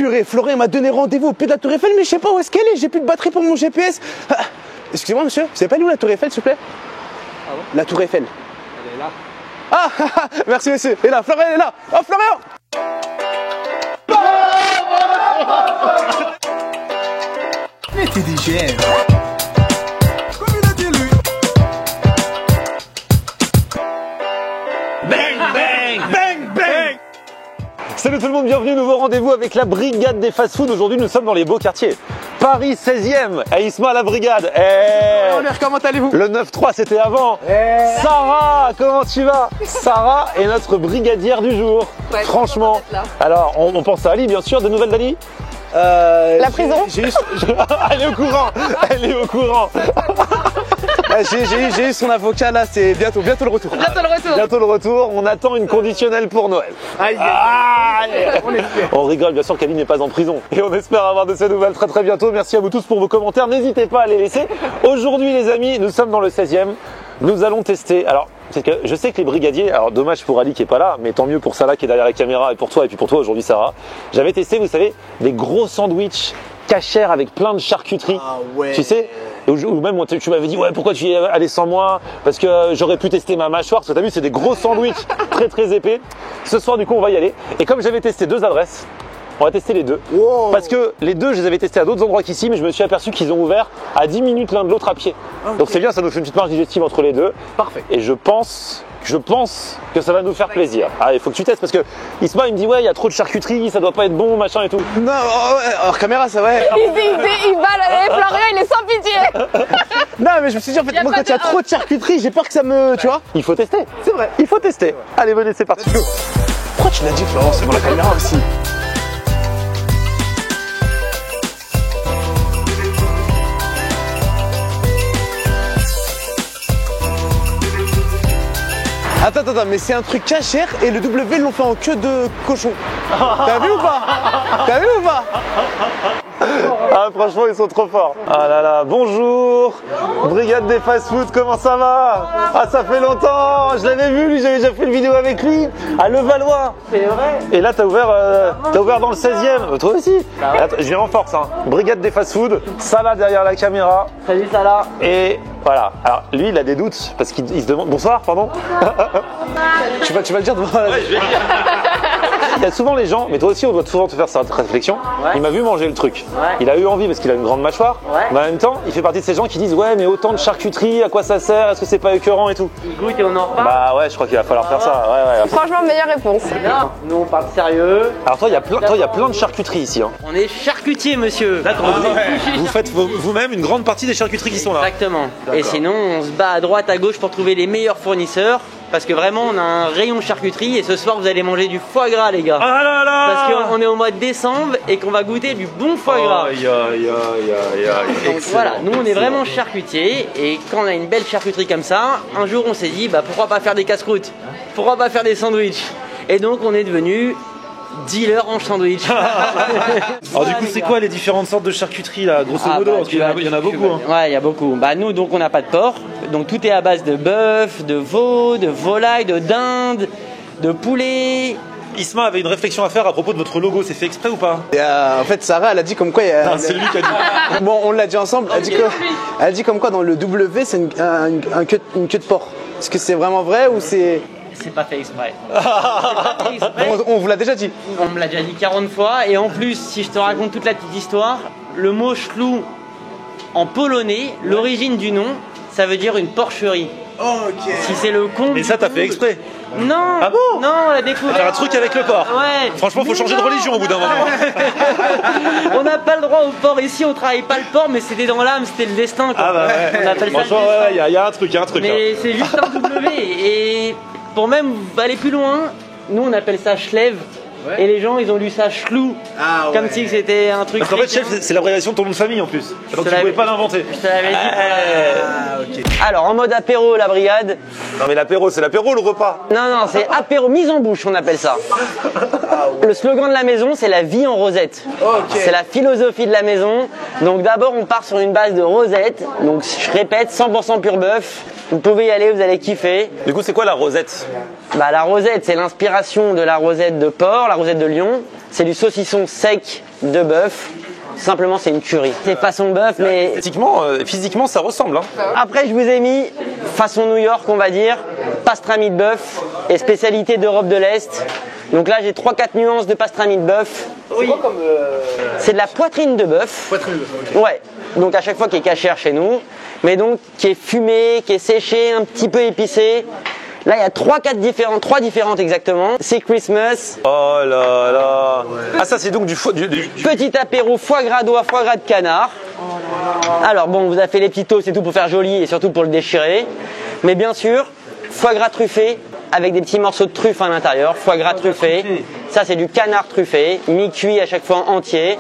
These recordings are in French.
purée, Florian m'a donné rendez-vous au pied de la Tour Eiffel, mais je sais pas où est-ce qu'elle est, j'ai plus de batterie pour mon GPS. Ah, excusez-moi monsieur, vous savez pas où la Tour Eiffel s'il vous plaît? Ah bon? La Tour Eiffel. Elle est là. Ah, merci monsieur, elle est là, Florian est là. Oh Florian! Mais t'es des GM. Comme il a dit lui. Bang, bang, bang, bang. Salut tout le monde, bienvenue, nouveau rendez-vous avec la brigade des fast-food. Aujourd'hui, nous sommes dans les beaux quartiers. Paris 16e, et Isma à la brigade. Comment allez-vous? Le 9-3, c'était avant. Sarah, comment tu vas? Sarah est notre brigadière du jour. Ouais, franchement. Alors, on pense à Ali, bien sûr. Des nouvelles d'Ali? La prison. Elle est au courant. Elle est au courant. J'ai eu son avocat là, c'est bientôt le retour. Bientôt le retour. Bientôt le retour. On attend une conditionnelle pour Noël. Aïe, On rigole, bien sûr qu'Ali n'est pas en prison. Et on espère avoir de ces nouvelles très très bientôt. Merci à vous tous pour vos commentaires. N'hésitez pas à les laisser. Aujourd'hui les amis, nous sommes dans le 16e. Nous allons tester. Alors, c'est que je sais que les brigadiers, alors dommage pour Ali qui est pas là, mais tant mieux pour Salah qui est derrière la caméra et pour toi aujourd'hui Sarah. J'avais testé, vous savez, des gros sandwichs cachers avec plein de charcuterie. Ah ouais. Tu sais, ou même tu m'avais dit ouais pourquoi tu y es allé sans moi, parce que j'aurais pu tester ma mâchoire, parce que t'as vu c'est des gros sandwichs très très épais. Ce soir du coup on va y aller. Et comme j'avais testé deux adresses, on va tester les deux. Wow. Parce que les deux, je les avais testés à d'autres endroits qu'ici, mais je me suis aperçu qu'ils ont ouvert à 10 minutes l'un de l'autre à pied. Okay. Donc c'est bien, ça nous fait une petite marge digestive entre les deux. Parfait. Et je pense que ça va nous faire plaisir. Ah, il faut que tu testes parce que Isma il me dit ouais, il y a trop de charcuterie, ça doit pas être bon, machin et tout. Non, ouais, hors caméra, ça va. Il balle, Florian, il est sans pitié. Non, mais je me suis dit en fait, moi quand il y a trop de charcuterie, j'ai peur que ça me. Tu vois? Il faut tester. C'est vrai. Il faut tester. Allez, venez, c'est parti. Pourquoi tu l'as dit, Florence? C'est pour la caméra aussi. Attends, mais c'est un truc cachère et le W l'ont fait en queue de cochon. T'as vu ou pas? T'as vu ou pas? Ah franchement ils sont trop forts. Ah là là, bonjour. Brigade des fast-food, comment ça va? Ah ça fait longtemps, je l'avais vu lui, j'avais déjà fait une vidéo avec lui à Levallois. C'est vrai. Et là t'as ouvert dans le 16e, toi aussi. Attends, je viens en force hein. Brigade des fast-food, Salah derrière la caméra. Salut Salah. Et voilà, alors lui il a des doutes parce qu'il se demande... Bonsoir, pardon. Tu vas le dire devant la... Ouais, je vais le dire. Il y a souvent les gens, mais toi aussi on doit souvent te faire cette réflexion. Ouais. Il m'a vu manger le truc. Ouais. Il a eu envie parce qu'il a une grande mâchoire. Ouais. Mais en même temps, il fait partie de ces gens qui disent ouais mais autant de charcuterie, à quoi ça sert? Est-ce que c'est pas écœurant et tout? Il goûte et on en reparle. Bah ouais, je crois qu'il va falloir faire ça. Ouais. Franchement, meilleure réponse. Non, nous on parle sérieux. Alors toi, il y a plein de charcuterie ici. Hein. On est charcutier, monsieur. D'accord. Vous faites vous-même une grande partie des charcuteries qui sont là. Exactement. Et sinon, on se bat à droite, à gauche pour trouver les meilleurs fournisseurs. Parce que vraiment, on a un rayon charcuterie et ce soir, vous allez manger du foie gras, les gars. Ah là là. Parce qu'on est au mois de décembre et qu'on va goûter du bon foie gras. Aïe. Donc voilà, nous on est vraiment charcutiers et quand on a une belle charcuterie comme ça, un jour on s'est dit bah pourquoi pas faire des casse-croûtes, pourquoi pas faire des sandwichs. Et donc on est devenu dealer en sandwich. Alors du coup, c'est quoi les différentes sortes de charcuterie là, grosso modo? Parce qu'il y en a beaucoup. Hein. Ouais, il y a beaucoup. Bah nous donc on n'a pas de porc, donc tout est à base de bœuf, de veau, de volaille, de dinde, de poulet. Isma avait une réflexion à faire à propos de votre logo, c'est fait exprès ou pas? En fait, Sarah, elle a dit comme quoi. Non, c'est lui qui a dit. Bon, on l'a dit ensemble. Elle a dit comme quoi dans le W, c'est une queue de porc. Est-ce que c'est vraiment vrai ou c'est. C'est pas fait exprès. C'est pas fait exprès. On vous l'a déjà dit. On me l'a déjà dit 40 fois. Et en plus, si je te raconte toute la petite histoire, le mot chlou en polonais, l'origine du nom, ça veut dire une porcherie. Ok. Si c'est le con. Et ça, t'as fait exprès? Non. Ah bon? Non, on l'a découvert. Faire un truc avec le porc. Ouais. Franchement, faut changer de religion au bout d'un moment. On n'a pas le droit au porc ici, on travaille pas le porc, mais c'était dans l'âme, c'était le destin. Quoi. Ah bah ouais. On appelle ça le Franchement, destin. il y a un truc, Mais c'est juste un W. Et pour même aller plus loin, nous on appelle ça Schlev. Ouais. Et les gens ils ont lu ça chlou, comme si c'était un truc. Parce qu'en fait, chef, c'est l'abréviation de ton nom de famille en plus. Donc tu pouvais pas l'inventer. Je te l'avais dit. Okay. Alors en mode apéro, la brigade. Non mais l'apéro, c'est l'apéro, le repas. Non, c'est apéro, mise en bouche, on appelle ça. Le slogan de la maison, c'est la vie en rosette. Okay. C'est la philosophie de la maison. Donc d'abord, on part sur une base de rosette. Donc je répète, 100% pur bœuf. Vous pouvez y aller, vous allez kiffer. Du coup, c'est quoi la rosette? Bah, la rosette, c'est l'inspiration de la rosette de porc, la rosette de lion. C'est du saucisson sec de bœuf. Simplement, c'est une tuerie. C'est façon bœuf, mais... Physiquement, ça ressemble. Hein. Après, je vous ai mis façon New York, on va dire, pastrami de bœuf et spécialité d'Europe de l'Est. Donc là, j'ai 3-4 nuances de pastrami de bœuf. Oui. C'est de la poitrine de bœuf. Poitrine de bœuf. Ouais. Donc à chaque fois qui est cachère chez nous, mais donc qui est fumé, qui est séché, un petit peu épicé. Là, il y a 3 différentes exactement. C'est Christmas. Oh là là. Ah, ça, c'est donc du Petit apéro foie gras d'oie, foie gras de canard. Alors bon, on vous a fait les petits toasts et tout pour faire joli et surtout pour le déchirer. Mais bien sûr, foie gras truffé avec des petits morceaux de truffe à l'intérieur. Foie gras truffé. Ça, c'est du canard truffé, mi-cuit à chaque fois en entier.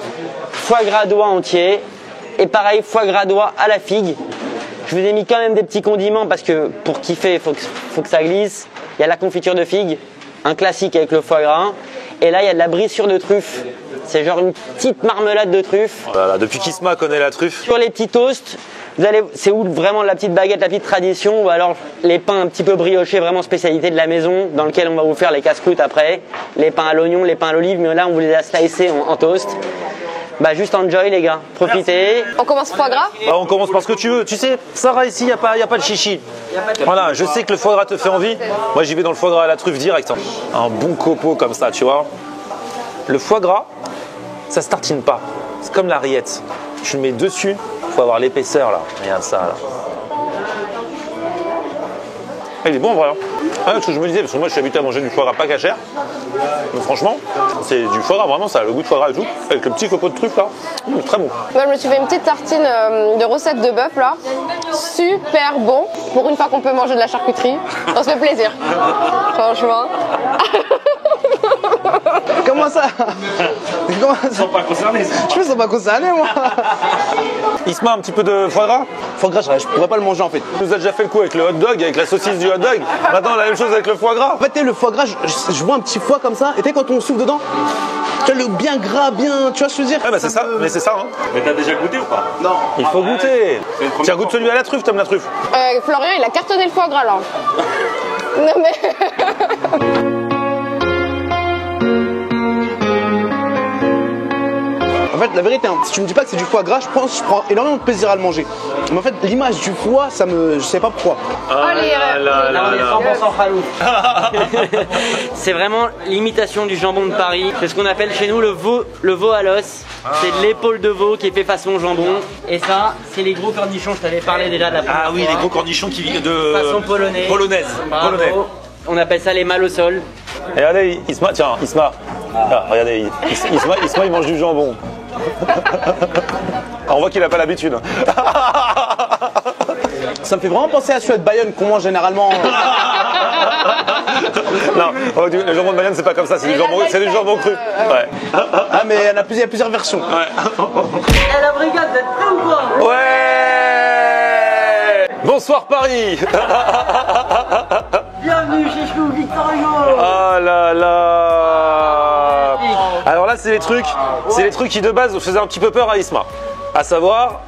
Foie gras d'oie entier. Et pareil, foie gras d'oie à la figue. Je vous ai mis quand même des petits condiments parce que pour kiffer, il faut que ça glisse. Il y a la confiture de figue, un classique avec le foie gras. Et là, il y a de la brissure de truffe. C'est genre une petite marmelade de truffe. Voilà, depuis qu'Isma connaît la truffe. Sur les petits toasts, c'est où vraiment la petite baguette, la petite tradition, ou alors les pains un petit peu briochés, vraiment spécialité de la maison, dans lequel on va vous faire les casse-croûtes après. Les pains à l'oignon, les pains à l'olive, mais là, on vous les a slicés en toast. Bah juste enjoy les gars, profitez. On commence foie gras? Bah, on commence par ce que tu veux. Tu sais, Sarah, ici, il n'y a pas de chichi. Voilà, je sais que le foie gras te fait envie. Moi, j'y vais dans le foie gras à la truffe direct. Hein. Un bon copeau comme ça, tu vois. Le foie gras, ça se tartine pas. C'est comme la rillette. Tu le mets dessus, il faut avoir l'épaisseur là. Regarde ça là. Ah, il est bon en vrai. Hein. Ah, ce que je me disais, parce que moi je suis habitué à manger du foie gras pas cachère. Mais franchement, c'est du foie gras vraiment, ça a le goût de foie gras et tout. Avec le petit copeau de truffe là. Très bon. Moi, je me suis fait une petite tartine de recettes de bœuf là. Super bon. Pour une fois qu'on peut manger de la charcuterie, on se fait plaisir. Franchement. Comment ça? Comment ça? Ils sont pas concernés. Je me sens pas concerné, moi. Isma, un petit peu de foie gras? Foie gras, je pourrais pas le manger en fait. Tu nous as déjà fait le coup avec le hot dog, avec la saucisse du hot dog. Maintenant, la même chose avec le foie gras. En fait, le foie gras, je vois un petit foie comme ça. Et tu sais, quand on souffle dedans, tu vois, le bien gras, bien. Tu vois ce que je veux dire? Ouais, bah c'est ça, mais c'est ça. Hein. Mais t'as déjà goûté ou pas? Non. Il faut goûter. C'est une première Tiens, goûte celui à la truffe, t'aimes la truffe? Florian, il a cartonné le foie gras là. Non mais. En fait, la vérité, hein, si tu me dis pas que c'est du foie gras, je prends énormément de plaisir à le manger. Mais en fait, l'image du foie, je sais pas pourquoi. Allez, Là, on est 100% khalouf. C'est vraiment l'imitation du jambon de Paris. C'est ce qu'on appelle chez nous le veau à l'os. C'est de l'épaule de veau qui est fait façon jambon. Et ça, c'est les gros cornichons. Je t'avais parlé déjà de la première Ah oui, fois. les gros cornichons qui viennent de. Façon polonaise. Bravo. Polonais. On appelle ça les mal au sol. Et regardez, Isma, tiens, Isma. Ah, regardez, Isma, il mange du jambon. Ah, on voit qu'il a pas l'habitude. Ça me fait vraiment penser à celui de Bayonne qu'on mange généralement. Non, le jambon de Bayonne, c'est pas comme ça, c'est du jambon cru. Ouais. Ah, mais il y a plusieurs versions. Eh la brigade, vous êtes prêts ou quoi? Ouais. Bonsoir Paris. Bienvenue chez Chou Victorio. Oh là là. Alors là, c'est les trucs qui de base faisaient un petit peu peur à Isma. À savoir,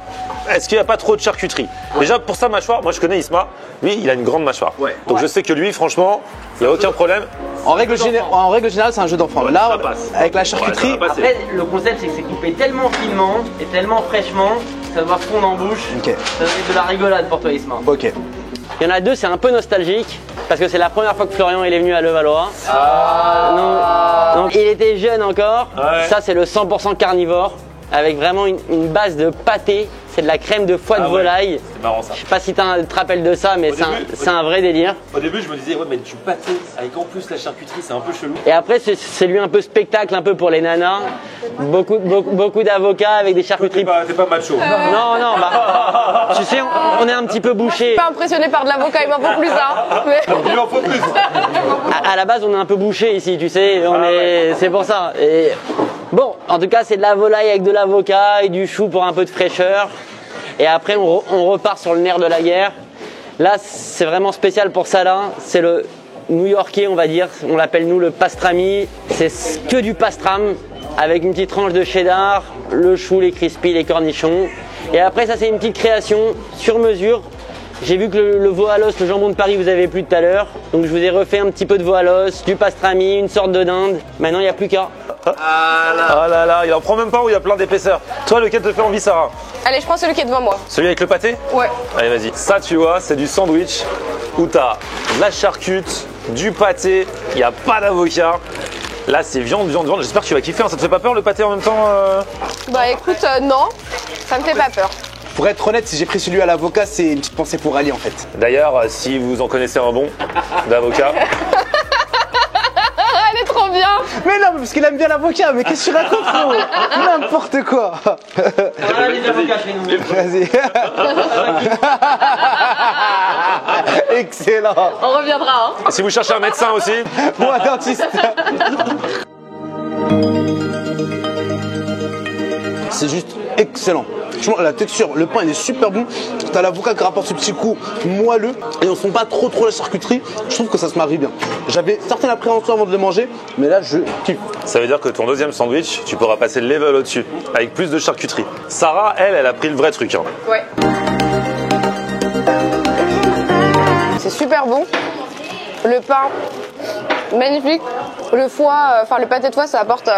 est-ce qu'il n'y a pas trop de charcuterie? Déjà, pour sa mâchoire, moi je connais Isma, lui il a une grande mâchoire. Donc je sais que lui, franchement, il n'y a aucun problème. En règle générale, c'est un jeu d'enfant. Là, Ça passe. avec la charcuterie, Ouais, ça va passer. Après, le concept, c'est que c'est coupé tellement finement et tellement fraîchement, ça doit fondre en bouche. Ok. Ça doit être de la rigolade pour toi, Isma. ok. Il y en a deux, c'est un peu nostalgique, parce que c'est la première fois que Florian il est venu à Levallois. Donc, il était jeune encore. Ouais. Ça, c'est le 100% carnivore, avec vraiment une base de pâté. C'est de la crème de foie de volaille. C'est marrant ça. Je sais pas si tu te rappelles de ça, mais c'est un vrai délire. Au début, je me disais, ouais, mais du pâté avec en plus la charcuterie, c'est un peu chelou. Et après, c'est lui un peu spectacle, un peu pour les nanas. Beaucoup d'avocats avec des charcuteries. T'es pas macho. Non, bah, tu sais, on est un petit peu bouché. Pas impressionné par de l'avocat, il m'en faut plus ça. Mais... Il en faut plus. À la base, on est un peu bouché ici, tu sais. C'est pour ça. Et bon, en tout cas, c'est de la volaille avec de l'avocat et du chou pour un peu de fraîcheur. Et après, on repart sur le nerf de la guerre. Là, c'est vraiment spécial pour ça là. C'est le New-Yorkais, on va dire. On l'appelle nous le pastrami. C'est que du pastram avec une petite tranche de cheddar, le chou, les crispy, les cornichons. Et après, ça, c'est une petite création sur mesure J'ai vu que le veau à l'os, le jambon de Paris, vous avez plus tout à l'heure. Donc je vous ai refait un petit peu de veau à l'os, du pastrami, une sorte de dinde. Maintenant, il n'y a plus qu'à. Ah là là, il en prend même pas où il y a plein d'épaisseur. Toi, lequel te fait envie, Sarah? Allez, je prends celui qui est devant moi. Celui avec le pâté? Ouais. Allez, vas-y. Ça, tu vois, c'est du sandwich où t'as de la charcute, du pâté, il n'y a pas d'avocat. Là, c'est viande, viande, viande. J'espère que tu vas kiffer. Hein. Ça te fait pas peur le pâté en même temps Bah écoute, non, ça me fait pas peur. Pour être honnête, si j'ai pris celui à l'avocat, c'est une petite pensée pour Ali en fait. D'ailleurs, si vous en connaissez un bon d'avocat. Elle est trop bien. Mais non, parce qu'il aime bien l'avocat, mais qu'est-ce que tu racontes, frérot? N'importe quoi. Voilà les avocats chez nous. Vas-y. Excellent. On reviendra, hein. Si vous cherchez un médecin aussi. Ou un dentiste. C'est juste excellent. Franchement, la texture, le pain il est super bon. T'as l'avocat qui rapporte ce petit coup moelleux et on sent pas trop la charcuterie. Je trouve que ça se marie bien. J'avais certaines appréhensions avant de le manger, mais là je kiffe. Ça veut dire que ton deuxième sandwich, tu pourras passer le level au-dessus, avec plus de charcuterie. Sarah, elle a pris le vrai truc. Hein. Ouais. C'est super bon. Le pain, magnifique. Le foie, enfin le pâté de foie, ça apporte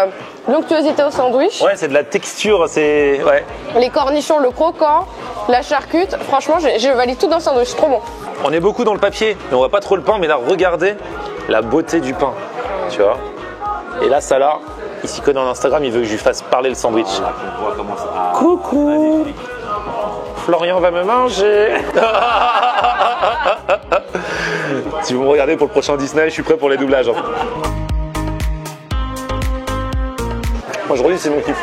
l'onctuosité au sandwich. Ouais, c'est de la texture, c'est... Ouais. Les cornichons, le croquant, la charcute. Franchement, je valide tout dans le sandwich, c'est trop bon. On est beaucoup dans le papier, mais on voit pas trop le pain, mais là, regardez la beauté du pain, tu vois. Et là, ça là, il s'y connaît en Instagram, il veut que je lui fasse parler le sandwich. On voit comment ça. Coucou, Florian va me manger. Si vous me regardez pour le prochain Disney, je suis prêt pour les doublages. Hein. Moi, je redis, c'est mon kiff.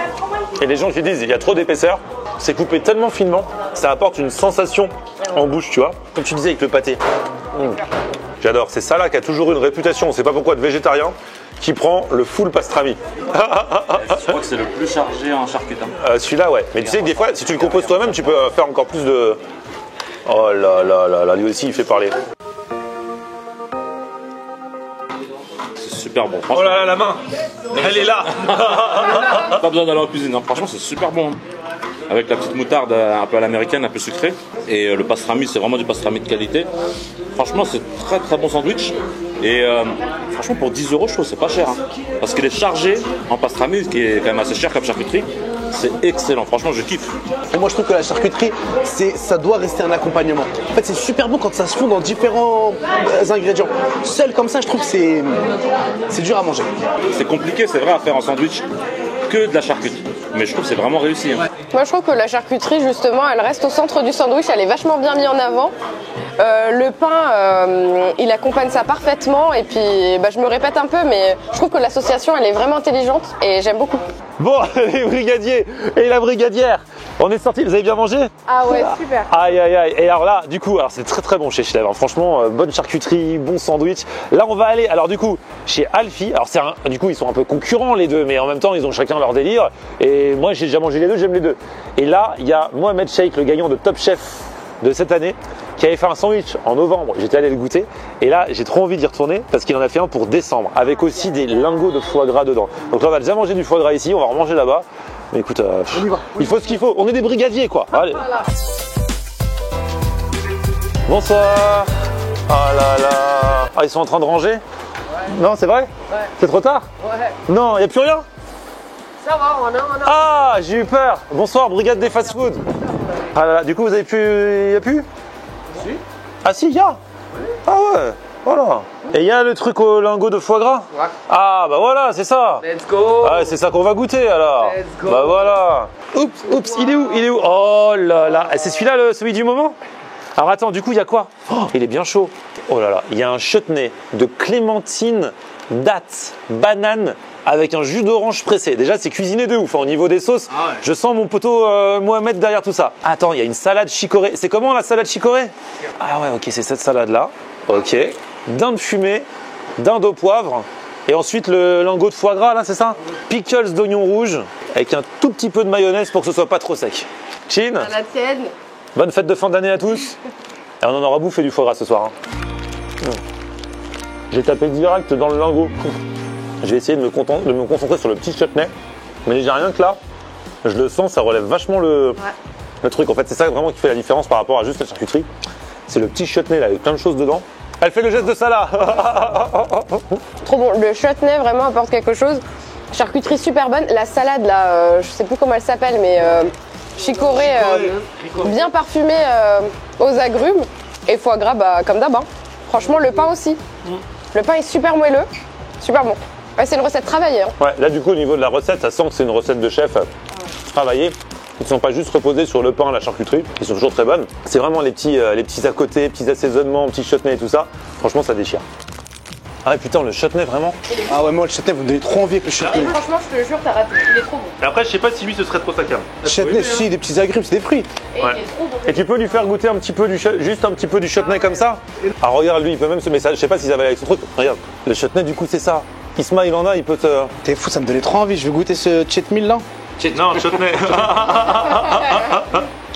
Et les gens qui disent il y a trop d'épaisseur, c'est coupé tellement finement, ça apporte une sensation en bouche, tu vois. Comme tu disais avec le pâté. J'adore. C'est ça là qui a toujours une réputation, on sait pas pourquoi, de végétarien qui prend le full pastrami. Je crois que c'est le plus chargé en charcuterie. Celui-là, ouais. Mais tu sais que des fois, si tu le composes toi-même, tu peux faire encore plus de. Oh là là là là, lui aussi, il fait parler. C'est super bon. Oh Franchement, là là, la main, elle est là. pas besoin d'aller en cuisine. Hein. Franchement, c'est super bon. Avec la petite moutarde un peu à l'américaine, un peu sucrée. Et le pastrami, c'est vraiment du pastrami de qualité. Franchement, c'est très très bon sandwich. Et franchement, pour 10 €, je trouve que c'est pas cher. Hein. Parce qu'il est chargé en pastrami, ce qui est quand même assez cher comme charcuterie. C'est excellent, franchement, je kiffe. Et moi je trouve que la charcuterie, ça doit rester un accompagnement. En fait, c'est super bon quand ça se fond dans différents ingrédients. Seul comme ça, je trouve que c'est dur à manger. C'est compliqué, c'est vrai, à faire en sandwich que de la charcuterie. Mais je trouve que c'est vraiment réussi. Hein. Moi, je trouve que la charcuterie, justement, elle reste au centre du sandwich. Elle est vachement bien mise en avant. Le pain, il accompagne ça parfaitement. Et puis, je me répète un peu, mais je trouve que l'association, elle est vraiment intelligente et j'aime beaucoup. Bon, les brigadiers et la brigadière, on est sortis, vous avez bien mangé? Ah ouais, super. Aïe aïe aïe. Et alors là, du coup, c'est très très bon chez Schlev. Hein. Franchement, bonne charcuterie, bon sandwich. Là, on va aller, alors du coup, chez Alfie. Alors du coup, ils sont un peu concurrents les deux, mais en même temps, ils ont chacun leur délire. Et moi, j'ai déjà mangé les deux, j'aime les deux. Et là, il y a Mohamed Sheikh, le gagnant de Top Chef de cette année, qui avait fait un sandwich en novembre. J'étais allé le goûter. Et là, j'ai trop envie d'y retourner parce qu'il en a fait un pour décembre, avec aussi des lingots de foie gras dedans. Donc là, on a déjà mangé du foie gras ici, on va remanger là-bas. Mais écoute, il faut ce qu'il faut. On est des brigadiers, quoi. Allez. Bonsoir. Ah là là. Ah, ils sont en train de ranger? Non, c'est vrai? Ouais. C'est trop tard? Ouais. Non, il n'y a plus rien? Ça va, on a. Ah, j'ai eu peur. Bonsoir, brigade des fast-food. Ah là là, du coup, vous avez pu... Il n'y a plus? Si. Ah si, il y a? Oui. Ah ouais, voilà. Et il y a le truc au lingot de foie gras? Ouais. Ah bah voilà, c'est ça. Let's go. Ah, c'est ça qu'on va goûter alors. Let's go. Bah voilà. Oups, il est où? Il est où? Oh là là. C'est celui-là, celui du moment? Alors attends, du coup, il y a quoi? Oh, il est bien chaud. Oh là là, il y a un chutney de clémentine, dattes, banane avec un jus d'orange pressé. Déjà, c'est cuisiné de ouf. Hein, au niveau des sauces, ah ouais. Je sens mon poteau Mohamed derrière tout ça. Attends, il y a une salade chicorée. C'est comment la salade chicorée? Ah ouais, ok, c'est cette salade-là. Ok. Dinde fumée, dinde au poivre. Et ensuite, le lingot de foie gras, là, c'est ça? Pickles d'oignon rouge avec un tout petit peu de mayonnaise pour que ce soit pas trop sec. Chin. À la tienne. Bonne fête de fin d'année à tous. Et on en aura bouffé du foie gras ce soir. Hein. J'ai tapé direct dans le lingot. Je vais essayer de me concentrer sur le petit chutney. Mais j'ai rien que là, je le sens, ça relève vachement le truc. En fait, c'est ça vraiment qui fait la différence par rapport à juste la charcuterie. c'est le petit chutney là avec plein de choses dedans. Elle fait le geste de ça là. Trop bon. Le chutney vraiment apporte quelque chose. Charcuterie super bonne. La salade là, je sais plus comment elle s'appelle, mais chicorée, bien parfumée aux agrumes. Et foie gras, bah, comme d'hab. Hein. Franchement, le pain aussi. Le pain est super moelleux, super bon. Ouais, c'est une recette travaillée. Hein. Ouais, là du coup au niveau de la recette, ça sent que c'est une recette de chef travaillée. Ils ne sont pas juste reposés sur le pain, la charcuterie, qui sont toujours très bonnes. C'est vraiment les petits à côté, petits assaisonnements, petits chutney et tout ça. Franchement, ça déchire. Ah ouais, putain, le chutney vraiment. Ah ouais, moi le chutney, vous me donnez trop envie avec le chutney. Franchement, je te le jure, t'as raté. Il est trop bon. Et après, je sais pas si lui ce serait trop sa cam. Chutney, si, des petits agrumes, c'est des fruits. Et Ouais. il est trop bon. Et tu peux lui faire goûter un petit peu juste un petit peu du chutney comme ça. Ah regarde lui, il peut même se mettre ça. Je sais pas s'ils avaient avec son truc. Regarde, le chutney du coup c'est ça. Isma il en a, il peut te. T'es fou, ça me donnait trop envie. Je vais goûter ce chutney là. Non, le chutney.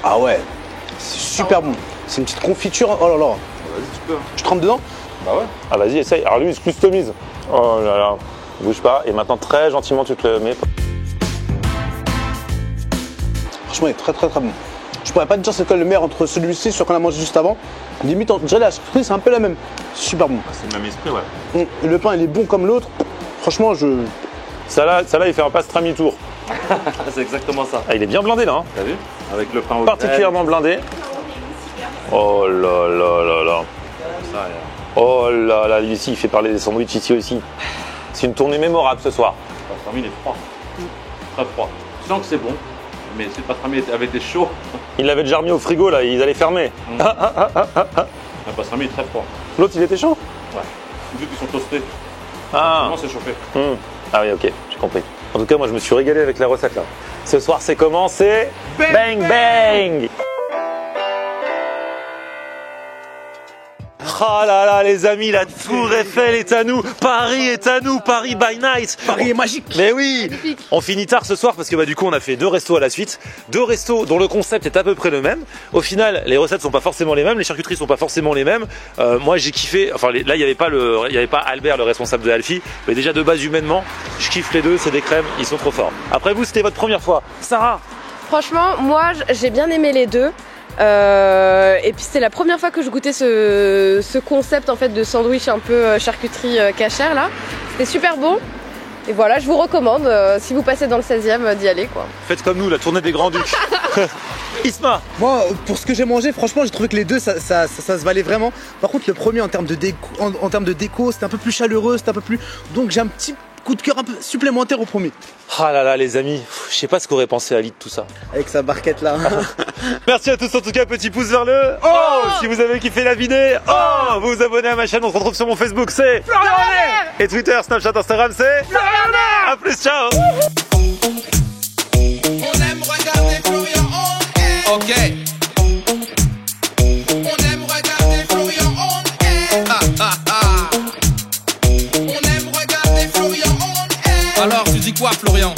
Ah ouais, c'est super bon. C'est une petite confiture. Oh là là. Vas-y, tu peux. Je trempe dedans. Bah ouais. Ah vas-y, essaye. Alors lui il se customise. Oh là là, bouge pas. Et maintenant très gentiment tu te le mets. Franchement, il est très très très bon. Je pourrais pas te dire c'est quoi le meilleur entre celui-ci, celui qu'on a mangé juste avant. Limite, je dirais la charcuterie, c'est un peu la même. Super bon. C'est le même esprit, ouais. Le pain, il est bon comme l'autre. Franchement, Ça là, il fait un pastrami tour. C'est exactement ça. Ah, il est bien blindé là. Hein. T'as vu? Avec le pain au Particulièrement blindé. Oh là là là là. Ça, Oh là là, lui ici, il fait parler des sandwichs ici aussi. C'est une tournée mémorable ce soir. le pastrami, il est froid. Très froid. Tu sens que c'est bon, mais si le pastrami avait été chaud, Il l'avait déjà remis au frigo là, ils allaient fermer. le pastrami est très froid. L'autre il était chaud. Ouais. Vu qu'ils sont toastés, Ah. comment c'est chauffé? Ah oui, ok, j'ai compris. En tout cas, moi je me suis régalé avec la recette là. Ce soir c'est comment? C'est bang bang. Ah là là les amis, la Tour Eiffel est à nous, Paris est à nous, Paris by night. Paris est magique. Mais oui, on finit tard ce soir parce que du coup on a fait 2 restos à la suite, 2 restos dont le concept est à peu près le même. Au final, les recettes sont pas forcément les mêmes, les charcuteries sont pas forcément les mêmes. Moi j'ai kiffé, enfin là il y avait pas Albert le responsable de Alfie, mais déjà de base humainement, je kiffe les deux, c'est des crèmes, ils sont trop forts. Après vous, c'était votre première fois, Sarah. Franchement, moi, j'ai bien aimé les deux. Et puis c'était la première fois que je goûtais ce concept en fait de sandwich un peu charcuterie cachère là. C'était super bon. Et voilà, je vous recommande si vous passez dans le 16e d'y aller quoi. Faites comme nous, la tournée des Grands Ducs. Isma. Moi, pour ce que j'ai mangé, franchement, j'ai trouvé que les deux, ça se valait vraiment. Par contre, le premier, en termes de déco, c'était un peu plus chaleureux, c'était un peu plus. Donc, j'ai un petit coup de cœur un peu supplémentaire au premier. Ah là là les amis, je sais pas ce qu'aurait pensé Ali de tout ça. Avec sa barquette là. Merci à tous en tout cas, petit pouce vers le oh. Si vous avez kiffé la vidéo, oh, vous vous abonnez à ma chaîne, on se retrouve sur mon Facebook, c'est Florian Honnet. Et Twitter, Snapchat, Instagram, c'est Florian Honnet. A plus, ciao. On aime regarder Florian Honnet. Ok. On aime regarder Florian Honnet. On aime regarder Florian Honnet. Alors tu dis quoi Florian?